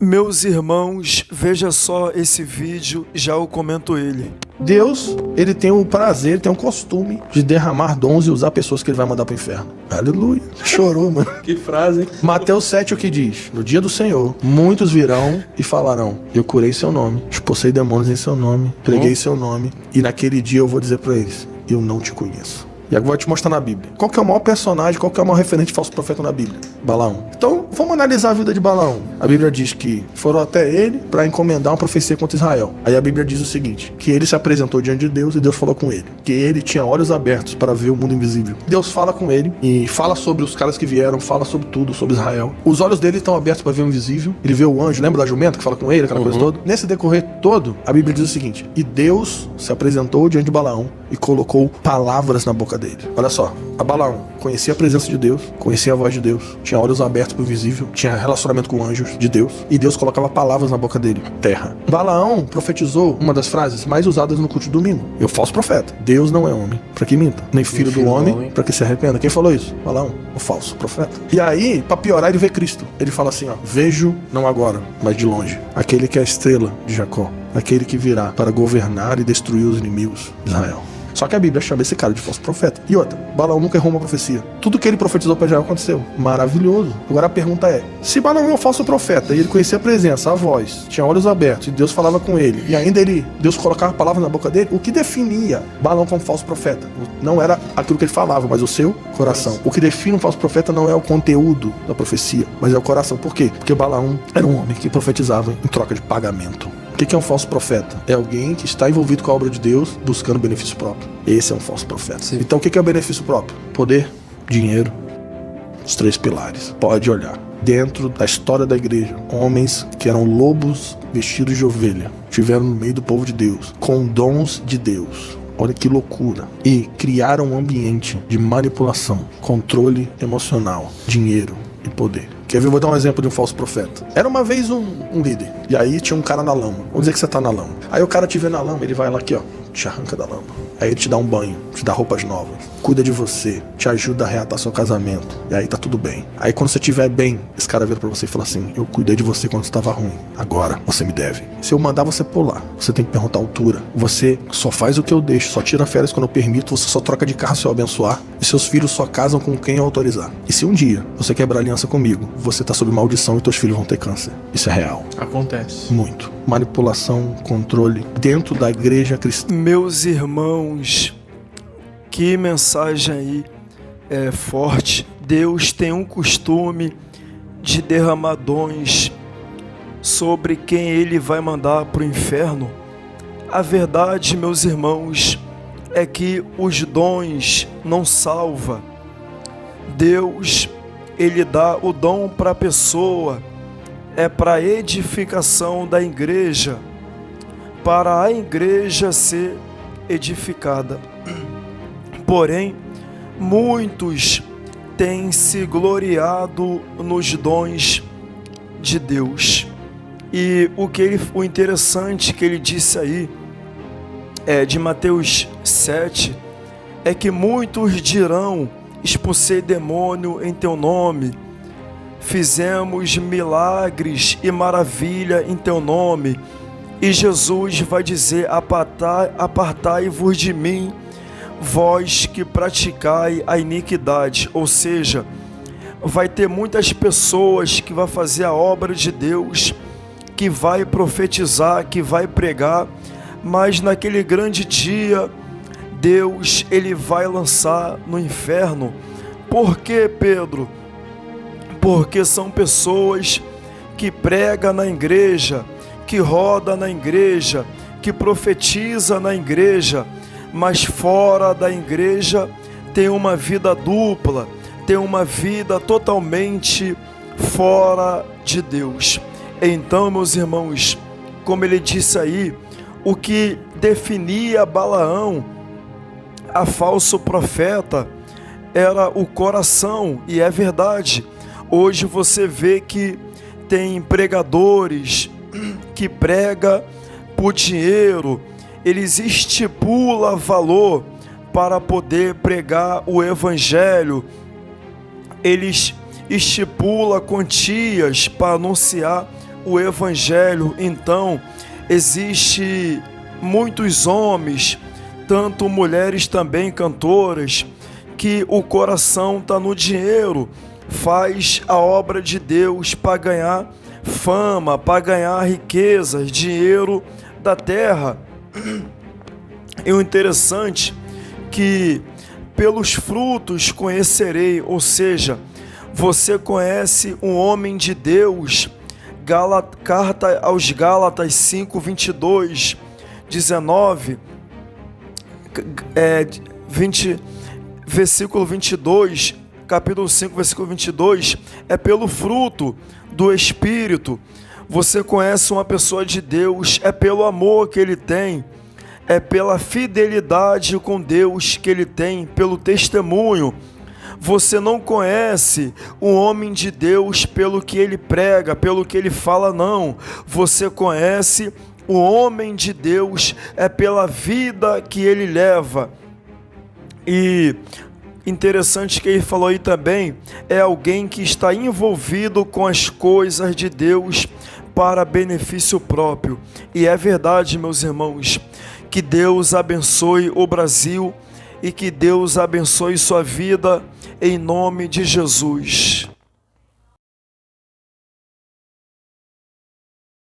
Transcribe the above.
Meus irmãos, veja só esse vídeo, já eu comento ele. Deus, ele tem o prazer, tem o costume de derramar dons e usar pessoas que ele vai mandar pro inferno. Aleluia. Chorou, mano. Que frase, hein? Mateus 7 o que diz? No dia do Senhor, muitos virão e falarão: eu curei seu nome, expulsei demônios em seu nome, preguei seu nome, e naquele dia eu vou dizer pra eles: eu não te conheço. E agora eu vou te mostrar na Bíblia. Qual que é o maior personagem, qual que é o maior referente de falso profeta na Bíblia? Balaão. Então, vamos analisar a vida de Balaão. A Bíblia diz que foram até ele para encomendar uma profecia contra Israel. Aí a Bíblia diz o seguinte, que ele se apresentou diante de Deus e Deus falou com ele. Que ele tinha olhos abertos para ver o mundo invisível. Deus fala com ele e fala sobre os caras que vieram, fala sobre tudo, sobre Israel. Os olhos dele estão abertos para ver o invisível. Ele vê o anjo, lembra da jumenta que fala com ele, aquela coisa toda? Nesse decorrer todo, a Bíblia diz o seguinte, e Deus se apresentou diante de Balaão e colocou palavras na boca dele. Olha só, a Balaão conhecia a presença de Deus, conhecia a voz de Deus, tinha olhos abertos para o visível, tinha relacionamento com anjos de Deus, e Deus colocava palavras na boca dele, terra. Balaão profetizou uma das frases mais usadas no culto de domingo. Eu, falso profeta. Deus não é homem para que minta, nem filho do homem para que se arrependa. Quem falou isso? Balaão, o falso profeta. E aí, para piorar, ele vê Cristo. Ele fala assim, ó, vejo, não agora, mas de longe, aquele que é a estrela de Jacó, aquele que virá para governar e destruir os inimigos de Israel. Só que a Bíblia chama esse cara de falso profeta. E outra, Balaão nunca errou uma profecia. Tudo que ele profetizou para Israel aconteceu. Maravilhoso. Agora a pergunta é, se Balaão é um falso profeta e ele conhecia a presença, a voz, tinha olhos abertos e Deus falava com ele, e ainda Deus colocava palavras na boca dele, o que definia Balaão como falso profeta? Não era aquilo que ele falava, mas o seu coração. O que define um falso profeta não é o conteúdo da profecia, mas é o coração. Por quê? Porque Balaão era um homem que profetizava em troca de pagamento. O que é um falso profeta? É alguém que está envolvido com a obra de Deus buscando benefício próprio. Esse é um falso profeta. Sim. Então o que é o benefício próprio? Poder, dinheiro, os 3 pilares. Pode olhar. Dentro da história da igreja, homens que eram lobos vestidos de ovelha, estiveram no meio do povo de Deus, com dons de Deus. Olha que loucura. E criaram um ambiente de manipulação, controle emocional, dinheiro e poder. Quer ver? Eu vou dar um exemplo de um falso profeta. Era uma vez um líder, e aí tinha um cara na lama. Vamos dizer que você tá na lama. Aí o cara te vê na lama, ele vai lá aqui, ó, te arranca da lama. Aí ele te dá um banho, te dá roupas novas, cuida de você, te ajuda a reatar seu casamento. E aí tá tudo bem. Aí quando você estiver bem, esse cara vira pra você e fala assim, eu cuidei de você quando você tava ruim, agora você me deve. Se eu mandar você pular, você tem que perguntar a altura. Você só faz o que eu deixo, só tira férias quando eu permito, você só troca de carro se eu abençoar, e seus filhos só casam com quem eu autorizar. E se um dia você quebrar aliança comigo, você tá sob maldição e teus filhos vão ter câncer. Isso é real. Acontece. Muito. Manipulação, controle dentro da igreja cristã. Meus irmãos, que mensagem aí é forte. Deus tem um costume de derramar dons sobre quem ele vai mandar para o inferno. A verdade, meus irmãos, é que os dons não salvam. Deus, ele dá o dom para a pessoa, é para a edificação da igreja, para a igreja ser edificada. Porém, muitos têm se gloriado nos dons de Deus. E o interessante que ele disse aí, de Mateus 7, é que muitos dirão, expulsei demônio em teu nome, fizemos milagres e maravilha em teu nome. E Jesus vai dizer, apartai-vos de mim, vós que praticai a iniquidade. Ou seja, vai ter muitas pessoas que vão fazer a obra de Deus, que vai profetizar, que vai pregar, mas naquele grande dia, Deus, ele vai lançar no inferno. Por quê, Pedro? Porque são pessoas que pregam na igreja, que roda na igreja, que profetiza na igreja, mas fora da igreja tem uma vida dupla, tem uma vida totalmente fora de Deus. Então, meus irmãos, como ele disse aí, o que definia Balaão, a falso profeta, era o coração, e é verdade. Hoje você vê que tem pregadores que pregam por dinheiro, eles estipulam valor para poder pregar o evangelho, eles estipulam quantias para anunciar o evangelho, então existe muitos homens, tanto mulheres também cantoras, que o coração está no dinheiro, faz a obra de Deus para ganhar fama, para ganhar riquezas, dinheiro da terra. E o interessante que pelos frutos conhecerei, ou seja, você conhece um homem de Deus. Carta aos Gálatas 5, 22, 19, versículo 22, capítulo 5, versículo 22, é pelo fruto do Espírito. Você conhece uma pessoa de Deus, é pelo amor que ele tem, é pela fidelidade com Deus que ele tem, pelo testemunho. Você não conhece um homem de Deus pelo que ele prega, pelo que ele fala, não. Você conhece o homem de Deus é pela vida que ele leva. E interessante que ele falou aí também, é alguém que está envolvido com as coisas de Deus para benefício próprio. E é verdade, meus irmãos, que Deus abençoe o Brasil e que Deus abençoe sua vida em nome de Jesus.